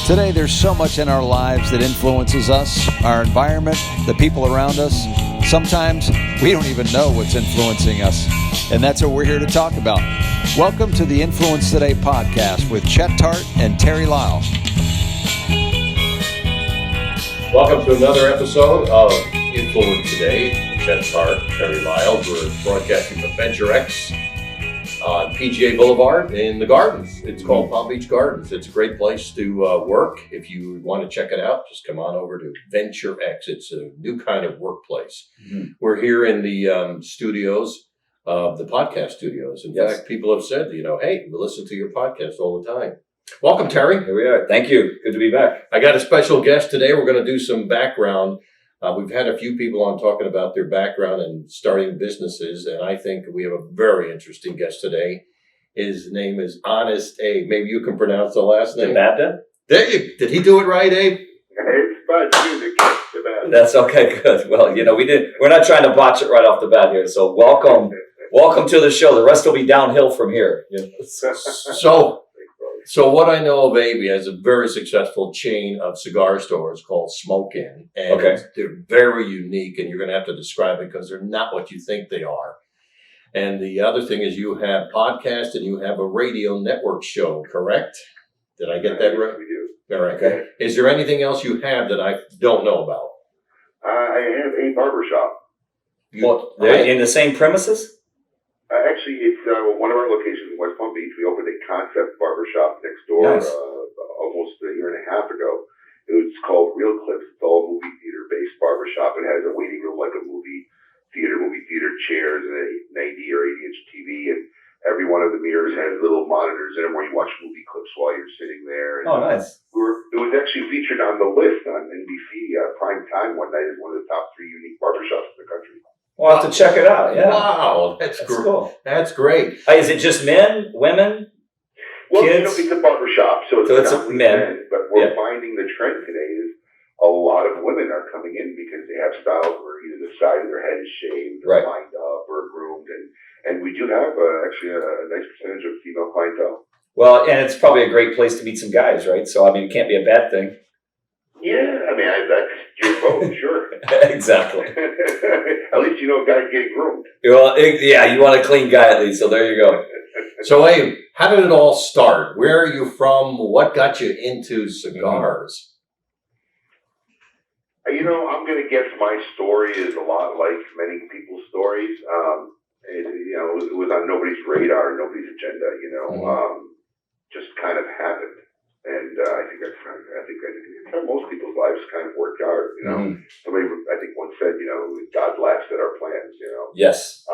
Today, there's so much in our lives that influences us, our environment, the people around us. Sometimes we don't even know what's influencing us, and that's what we're here to talk about. Welcome to the Influence Today podcast with Chet Tart and Terry Lyle. Welcome to another episode of Influence Today. Chet Tart, Terry Lyle. We're broadcasting from Venture X on PGA Boulevard in the Gardens. It's called Palm Beach Gardens. It's a great place to work. If you want to check it out, just come on over to Venture X. It's a new kind of workplace. Mm-hmm. We're here in the studios, the podcast studios. In fact, people have said, hey, we listen to your podcast all the time. Welcome, Terry. Here we are. Thank you. Good to be back. I got a special guest today. We're going to do some background. We've had a few people on talking about their background and starting businesses, and I think we have a very interesting guest today. His name is Honest Abe. Maybe you can pronounce the last name. Dababneh? Did he do it right, Abe? It's fun too to catch the bat. That's okay. Good. Well, we're not trying to botch it right off the bat here. So welcome to the show. The rest will be downhill from here. So what I know of Abe, he has a very successful chain of cigar stores called Smoke Inn. And they're very unique, and you're going to have to describe it because they're not what you think they are. And the other thing is you have podcasts and you have a radio network show, correct? Did I get that right? We do. All right. Okay. Is there anything else you have that I don't know about? I have a barbershop. In the same premises? Actually, it's one of our locations in West Palm Beach. We opened a concept barbershop next door almost a year and a half ago. It was called Real Clips. It's all movie theater-based barbershop. It has a waiting room like a movie theater chairs and a 90 or 80-inch TV. And every one of the mirrors has little monitors in them where you watch movie clips while you're sitting there. And nice. It was actually featured on the list on NBC prime time one night as one of the top 3 unique barbershops in the country. We'll have to check it out. Yeah. Wow, that's cool. That's great. Is it just men, women, kids? It's a barbershop, so it's men. But we're finding the trend today is a lot of women are coming in because they have styles where either the side of their head is shaved or lined up or groomed. And we do have actually a nice percentage of female clientele. Well, and it's probably a great place to meet some guys, right? So, it can't be a bad thing. Yeah, that's your vote, sure. Exactly. At least you know a guy's getting groomed. Well, you want a clean guy at least, so there you go. So, Abe, how did it all start? Where are you from? What got you into cigars? I'm going to guess my story is a lot like many people's stories. It was on nobody's radar, nobody's agenda, just kind of happened. And I think that's how most people's lives kind of worked out, Somebody, I think, once said, God laughs at our plans, Yes.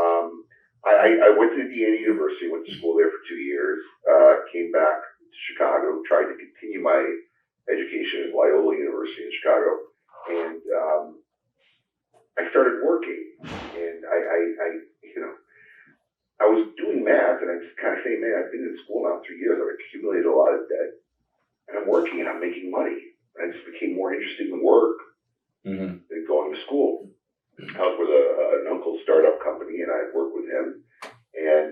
I went to Indiana University, went to school there for 2 years, came back to Chicago, tried to continue my education at Loyola University in Chicago, and I started working, and I was doing math, and I just kind of say, man, I've been in school now 3 years, I've accumulated a lot of debt. And I'm working and I'm making money. And I just became more interested in work than going to school. I was with an uncle's startup company and I worked with him. And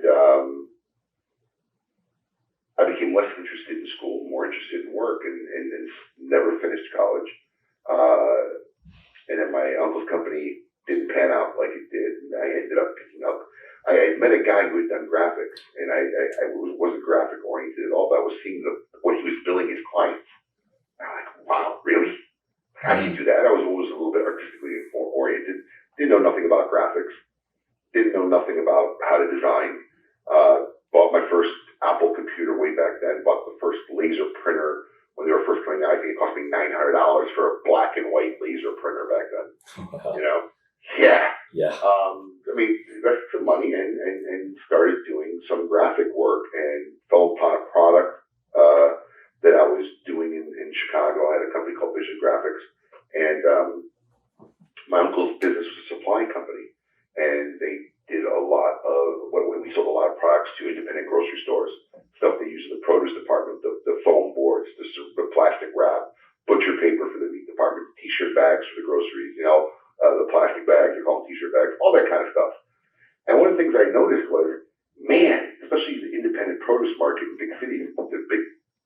I became less interested in school, more interested in work and never finished college. And then my uncle's company didn't pan out like it did. And I ended up picking up. I met a guy who had done graphics, and I wasn't graphic oriented at all, but I was seeing what he was billing his clients. And I'm like, wow, really? How do you do that? I was always a little bit artistically oriented. Didn't know nothing about graphics. Didn't know nothing about how to design. Bought my first Apple computer way back then. Bought the first laser printer when they were first coming out. I think it cost me $900 for a black and white laser printer back then. Wow. Yeah. Yeah. Invested some money and started doing some graphic work and fell upon a product that I was doing in Chicago. I had a company called Vision Graphics, and my uncle's business was a supply company, and they did a lot of we sold a lot of products to independent grocery stores, stuff they use in the produce department, the foam boards, the plastic wrap, butcher paper for the meat department, t-shirt bags for the groceries, the plastic bags, they call them t-shirt bags, all that kind of stuff. And one of the things I noticed was, man, especially the independent produce market in big cities, the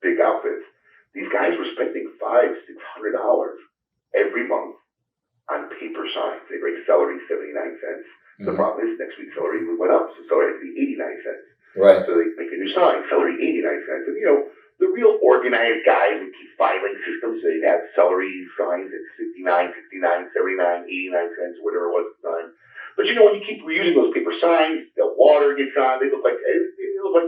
big outfits, these guys were spending $500-600 every month on paper signs. They rate celery 79 cents. The problem is next week celery went up, so celery had to be 89 cents. Right. So they make a new sign, celery 89 cents. And the real organized guys would keep filing systems. They'd have celery signs at 69, 69, 79, 89 cents, whatever it was at the time. But when you keep reusing those paper signs, the water gets on. They look like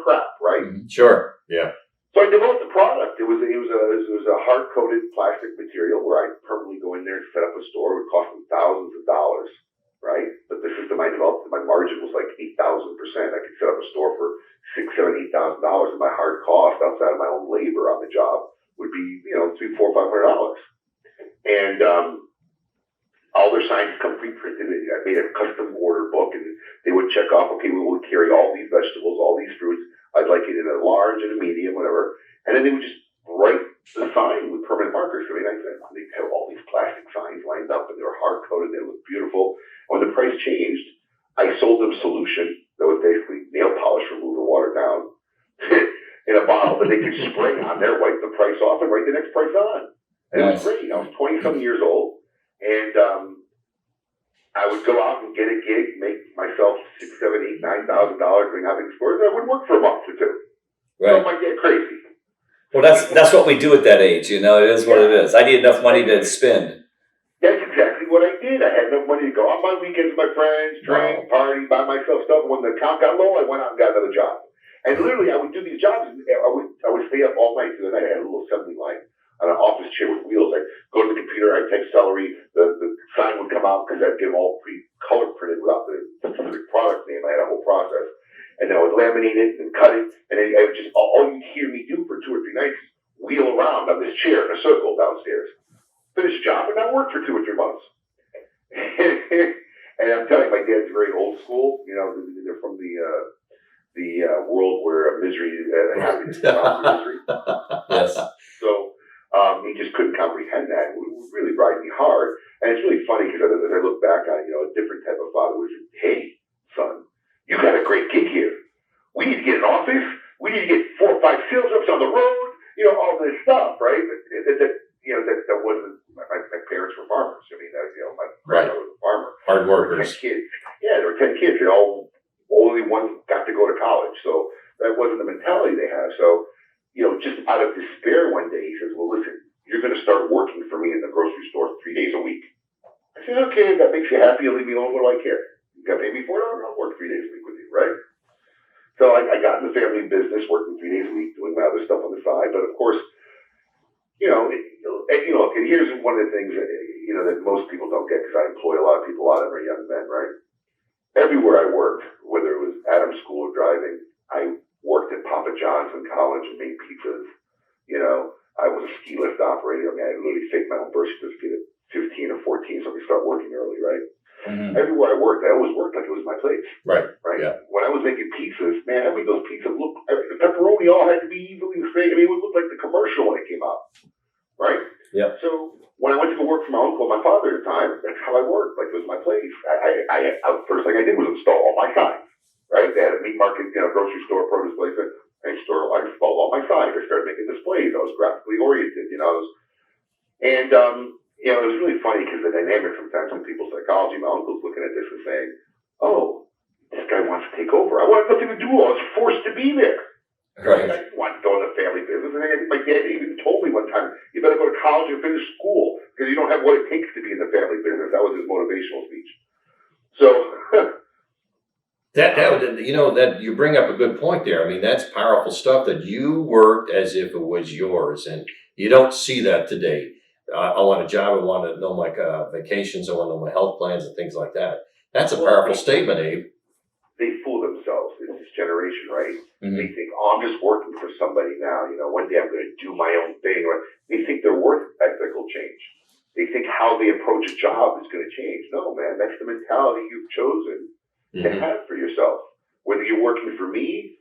crap, right? Sure. Yeah. So I developed a product. It was a hard coated plastic material where I permanently go in there and set up a store. It would cost me thousands of dollars, right? But the system I developed, my margin was like 8,000%. I could set up a store for $6,000, $7,000, $8,000, and my hard cost outside of my own labor on the job would be $300, $400, $500. And all their signs come pre-printed. I made a custom order book, and they would check off, okay, we will carry all these vegetables, all these fruits. I'd like it in a large and a medium, whatever. And then they would just write the sign with permanent markers. I mean, they'd have all these plastic signs lined up, and they were hard coated. They looked beautiful. When the price changed, I sold them a solution that was basically nail polish remover watered down in a bottle that they could spray on there, wipe the price off, and write the next price on. And it was great. I was 20-some years old, and I would go out and get a gig, make myself $6,000, $7,000, $8,000, $9,000 doing having stores. And I would work for a month or two. Right. So I might get crazy. Well, that's what we do at that age. It is what it is. I need enough money to spend. That's exactly what I did. I had enough money to go on my weekends with my friends, drink, party, buy myself stuff. When the account got low, I went out and got another job. And literally, I would do these jobs. And I would stay up all night through the night. I had a little assembly line on an office chair with wheels. I'd go to the computer, I'd type celery, the sign would come out because I'd get them all pre-color printed without the specific product name. I had a whole process. And then I would laminate it and cut it. And then I would just, all you'd hear me do for 2 or 3 nights, wheel around on this chair in a circle downstairs. Finish the job, and I worked for 2 or 3 months. And I'm telling you, my dad's very old school. They're from the world where misery, happiness is misery. Yes. So he just couldn't comprehend that. It would really drive me hard. And it's really funny because as I look back on it, a different type of father would say, hey, son, you got a great gig here. We need to get an office. We need to get 4 or 5 sales reps on the road. All this stuff, right? That wasn't, my parents were farmers. I mean, my grandmother was a farmer. Hard workers. 10 kids. Yeah, there were 10 kids. And only one got to go to college. So that wasn't the mentality they have. So, just out of despair one day, he says, well, listen, you're going to start working for me in the grocery store 3 days a week. I said, okay, if that makes you happy, leave me alone. What do I care? You got to pay me $4. I'll work 3 days a week with you, right? So I got in the family business, working 3 days a week, doing my other stuff on the side. But of course, and here's one of the things that most people don't get, because I employ a lot of people, a lot of them are young men, right? Everywhere I worked, whether it was Adams School or driving, I worked at Papa John's in college and made pizzas. I was a ski lift operator. I mean, I literally faked my own birth certificate at 15 or 14 so I could start working early, right? Mm-hmm. Everywhere I worked, I always worked like it was my place. Right. Yeah. When I was making pizzas, man, I made those pizzas look, the pepperoni all had to be evenly the same. I mean, it would look like the commercial when it came out. Right? Yeah. So when I went to go work for my uncle and my father at the time, that's how I worked. Like it was my place. I first thing I did was install all my signs. Right? They had a meat market, grocery store, produce place. I installed all my signs. I started making displays. I was graphically oriented. It was really funny because the dynamic sometimes in people's psychology, my uncle's looking at this and saying, oh, this guy wants to take over. I wanted nothing to do. I was forced to be there. Right. I didn't want to go in the family business. And I think my dad even told me one time, you better go to college and finish school because you don't have what it takes to be in the family business. That was his motivational speech. So that you bring up a good point there. I mean, that's powerful stuff that you worked as if it was yours, and you don't see that today. I want a job. I want to know my vacations. I want to know my health plans and things like that. That's a powerful statement, Abe. They fool themselves. It's this generation, right? Mm-hmm. They think, I'm just working for somebody now. One day I'm going to do my own thing. They think they're worth ethical change. They think how they approach a job is going to change. No, man, that's the mentality you've chosen to have for yourself. Whether you're working for me,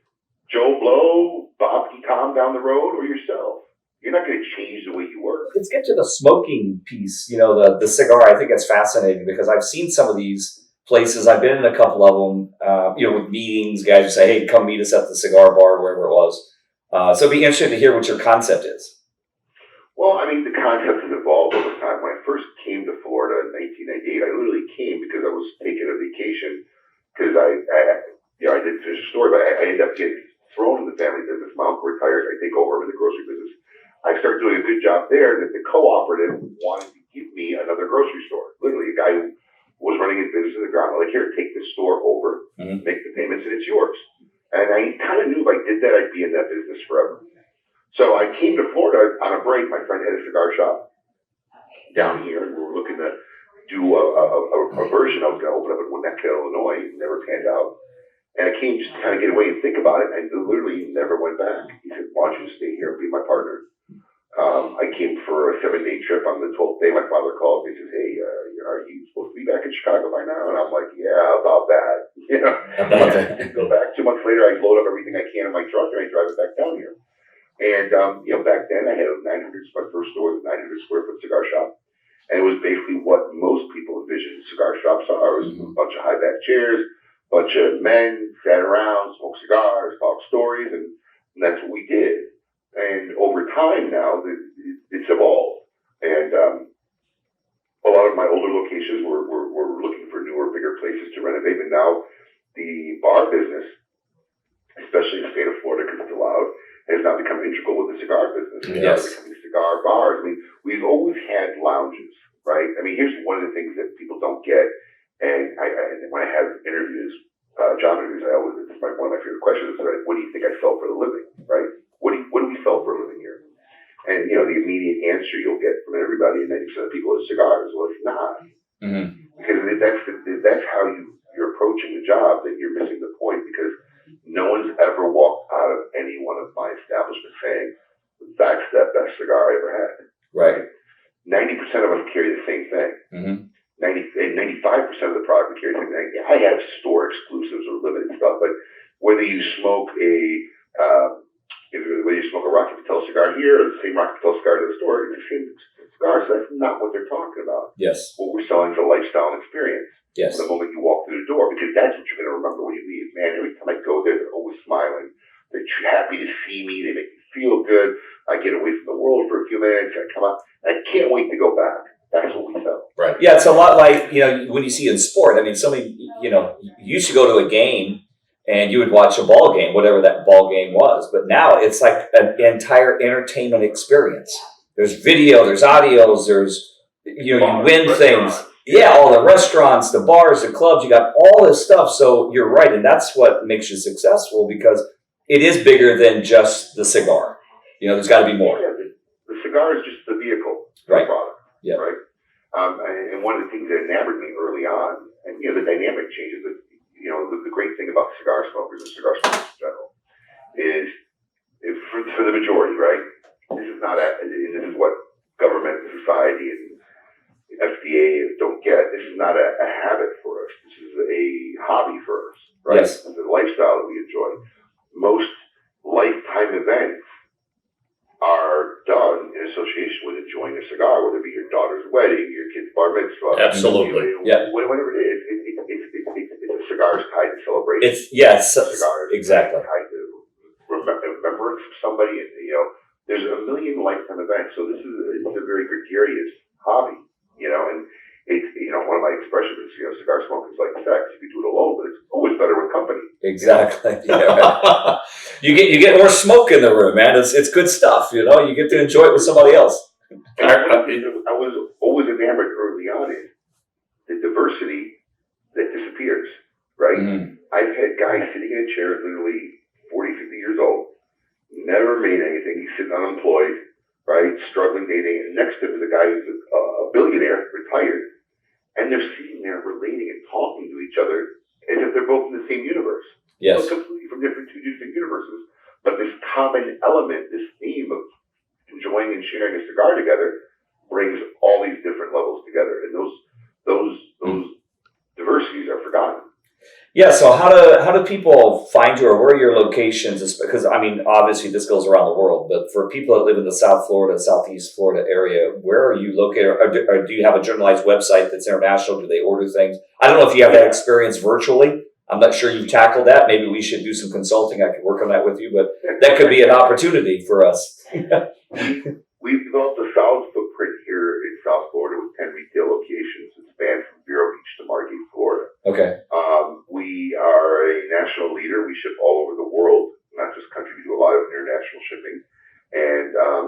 Joe Blow, Bob E. Tom down the road, or yourself. You're not going to change the way you work. Let's get to the smoking piece, the cigar. I think it's fascinating because I've seen some of these places. I've been in a couple of them, with meetings, guys would say, hey, come meet us at the cigar bar, wherever it was. So it'd be interesting to hear what your concept is. Well, I mean, the concept has evolved over time. When I first came to Florida in 1998, I literally came because I was taking a vacation because I didn't finish the story, but I ended up getting thrown in the family business. My uncle retired. I take over in the grocery business. I started doing a good job there. That the cooperative wanted to give me another grocery store. Literally, a guy who was running his business in the ground. Like, here, take this store over, make the payments, and it's yours. And I kind of knew if I did that, I'd be in that business forever. So I came to Florida on a break. My friend had a cigar shop down here, and we were looking to do a version. I was going to open up in Winnetka, Illinois. It never panned out. And I came just to kind of get away and think about it, and I literally never went back. He said, why don't you stay here and be my partner? I came for a 7-day trip. On the 12th day, my father called me and says, hey, are you supposed to be back in Chicago by now? And I'm like, yeah, about that. You know, About that. Go back. 2 months later, I load up everything I can in my truck, and I drive it back down here. And, back then I had my first store was a 900 square foot cigar shop. And it was basically what most people envision cigar shops are. It was a bunch of high back chairs, a bunch of men sat around, smoked cigars, talked stories, and that's what we did. And over time now, it's evolved. And, a lot of my older locations were looking for newer, bigger places to renovate. But now the bar business, especially in the state of Florida, because it's allowed, has now become integral with the cigar business. Yes. Becoming cigar bars. I mean, we've always had lounges, right? I mean, here's one of the things that people don't get. And when I have interviews, job interviews, it's one of my favorite questions is, what do you think I sell for a living, right? What do we sell for a living here? And, the immediate answer you'll get from everybody, and 90% of people, is cigars. Well, it's not. Because that's how you're approaching the job, that you're missing the point, because no one's ever walked out of any one of my establishments saying, that's the best cigar I ever had. Right. 90% of us carry the same thing. 95% of the product we carry the same thing. I have store exclusives or limited stuff, but whether you smoke a Rocky Patel cigar here or the same Rocky Patel cigar to the store, it's the same cigar. So that's not what they're talking about. Yes. What we're selling is a lifestyle and experience. Yes. The moment you walk through the door, because that's what you're going to remember when you leave. Man, every time I go there, they're always smiling. They're happy to see me. They make me feel good. I get away from the world for a few minutes. I come out. I can't wait to go back. That's what we sell. Right. Yeah, it's a lot like, when you see in sport. I mean, somebody, you used to go to a game and you would watch a ball game, whatever that ball game was. But now it's like an entire entertainment experience. There's video, there's audios, there's, you win things. Yeah, all the restaurants, the bars, the clubs, you got all this stuff. So you're right. And that's what makes you successful, because it is bigger than just the cigar. There's got to be more. Yeah, the cigar is just the vehicle for Right. the product. Yeah. Right. And one of the things that enamored me early on, and the dynamic changes, that the great thing about cigar smokers and cigar smokers in general is, for the majority, right? This is what government and society and FDA don't get. This is not a habit for us. This is a hobby for us, right? Yes. It's a lifestyle that we enjoy. Most lifetime events are done in association with enjoying a cigar, whether it be your daughter's wedding, your kid's bar mitzvah. Absolutely. Yeah. Whatever it is, it's a cigar's tied to celebration. Cigars exactly. tied to remembrance of somebody, and there's a million lifetime events. So it's a very gregarious hobby, and it's one of my expressions is cigar smoking is like sex. You can do it alone, but it's always better with company. Exactly. Yeah. You get more smoke in the room, man. It's good stuff. You get to enjoy it with somebody else. And I was always enamored early on is the diversity that disappears, right? I've had guys sitting in a chair, literally 40, 50 years old, never made anything. He's sitting unemployed, right? Struggling dating. And next to him is a guy who's a billionaire, retired. And they're sitting there relating and talking to each other as if they're both in the same universe. Yes. Completely from two different universes. But this common element, this theme of enjoying and sharing a cigar together, brings all these different levels together. And those diversities are forgotten. Yeah. So how do people find you, or where are your locations? Because obviously this goes around the world, but for people that live in the South Florida, Southeast Florida area, where are you located? Or do you have a generalized website that's international? Do they order things? I don't know if you have that experience virtually. I'm not sure you've tackled that. Maybe we should do some consulting. I could work on that with you, but that could be an opportunity for us. We've developed a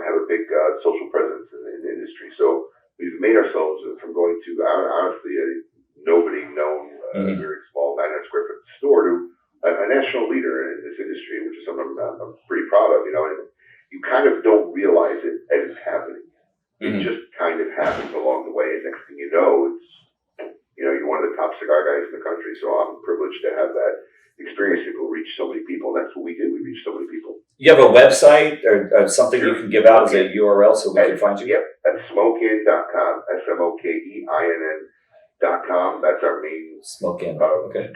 have a big social presence in the industry. So we've made ourselves from going to honestly a nobody known, very small 900 square foot store to a national leader in this industry, which is something I'm pretty proud of. And you kind of don't realize it as it's happening. It just kind of happens along the way, and next thing you know, you're one of the top cigar guys in the country. So I'm privileged to have that experience to go reach so many people. And that's what we do. We reach so many people. You have a website or something you can give out as a URL so we can find you? Yep, at smokein.com, SMOKEINN.com. That's our main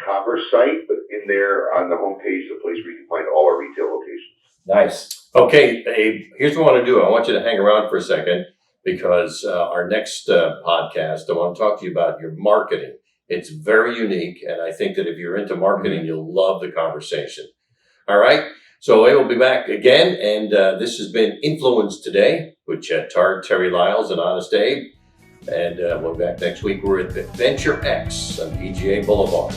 commerce site. But in there on the homepage is a place where you can find all our retail locations. Nice. Okay, Abe, here's what I want to do. I want you to hang around for a second because our next podcast, I want to talk to you about your marketing. It's very unique, and I think that if you're into marketing, you'll love the conversation. All right? So Abe will be back again, and this has been Influence Today with Chet Tart, Terry Lyles, and Honest Abe. And we'll be back next week. We're at Adventure X on PGA Boulevard.